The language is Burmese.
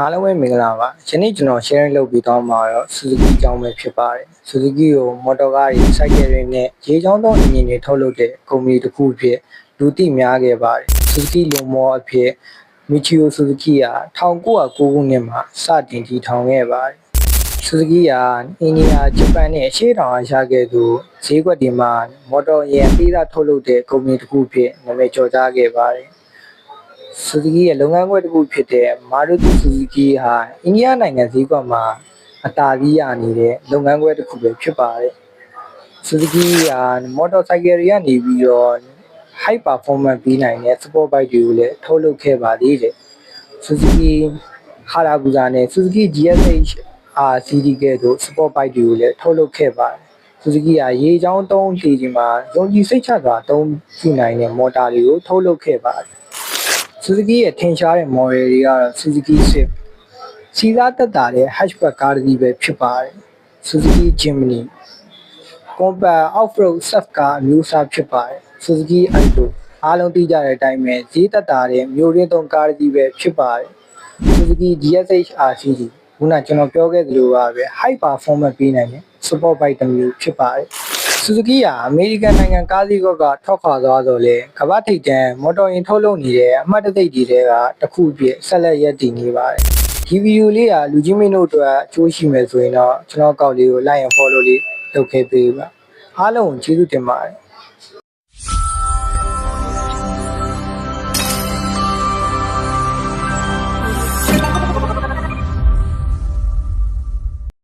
အားလုံးပဲမင်္ဂလာပါ။ယနေ့ကျွန်တော် sharing လုပ်ပြီးတော့မှာတော့ Suzuki အကြောင်းပဲဖြစ်ပါတယ်။ Suzuki ကိုမော်တော်ကားတွေ စိုက်ကယ်တွေနဲ့ရေချောင်းသောအင်ဂျင်တွေထုတ်လုပ်တဲ့ကုမ္ပဏီတစ်ခုအဖြစ်လူသိများခဲ့ပါတယ်။ Suzuki လိုမောအဖြစ် Michio Suzuki က1909ခုနှစ်မှာစတင်တည်ထောင်ခဲ့ပါတယ်။ Suzuki ကအိန္ဒိယ၊ဂျပန်နဲ့အရှေ့တောင်အာရှကဲ့သို့ဈေးကွက်တွေမှာမော်တော်ယာဉ်ပေးစားထုတ်လုပ်တဲ့ကုမ္ပဏီတစ်ခုအဖြစ်နာမည်ကျော်ကြားခဲ့ပါတယ်။ Suzuki ရဲ့လုပ်ငန်းခွဲတစ်ခုဖြစ်တဲ့ Maruti Suzuki ဟာအိန္ဒိယနိုင်ငံဈေးကွက်မှာအသာစီးရနေတဲ့လုပ်ငန်းခွဲတစ်ခုပဲဖြစ်ပါတယ်။ Suzuki ကမော်တော်ဆိုင်ကယ်တွေကနေပြီးတော့ high performance ပေးနိုင်တဲ့ sport bike တွေကိုလည်းထုတ်လုပ်ခဲ့ပါသေးတယ်။ Suzuki Hayabusa နဲ့ Suzuki GSX RCD ကဲ့သို့ sport bike တွေကိုလည်းထုတ်လုပ်ခဲ့ပါတယ်။ Suzuki ကရေချောင်းသုံးလှေတွေမှာယုံကြည်စိတ်ချစွာအသုံးပြုနိုင်တဲ့မော်တာတွေကိုထုတ်လုပ်ခဲ့ပါတယ်။ Suzuki ရဲ့ထင်ရှားတဲ့ model တွေကတော့ Suzuki Swift စီးကားသက်သာတဲ့ hatchback ကားတစ်စီးပဲဖြစ်ပါတယ်။ Suzuki Jimny compact off-road surf ကားအမျိုးအစားဖြစ်ပါတယ်။ Suzuki Alto အားလုံးသိကြတဲ့အတိုင်းပဲဈေးသက်သာတဲ့မြို့ရင်းသုံးကားတစ်စီးပဲဖြစ်ပါတယ်။ Suzuki GSX RCD ခုနကျွန်တော်ပြောခဲ့သလိုပါပဲ high performance ပေးနိုင်တဲ့ sport bike တစ်မျိုးဖြစ်ပါတယ်။ Suzuki ဟာအမေရိကန်နိုင်ငံကားဈေးကွက်ကထွက်ခွာသွားတော့လေကမ္ဘာထိပ်တန်းမော်တော်ယာဉ်ထုတ်လုပ်နေတဲ့အမှတ်တံဆိပ်တွေထဲကတစ်ခုအဖြစ်ဆက်လက်ရပ်တည်နေပါတယ်။ ဒီဗီဒီယိုလေးကလူကြီးမင်းတို့အတွက်အကျိုးရှိမယ်ဆိုရင်တော့ကျွန်တော်အကောင့်လေးကို like and follow လေးလုပ်ခဲ့ပေးပါအားလုံးကိုကျေးဇူးတင်ပါတယ်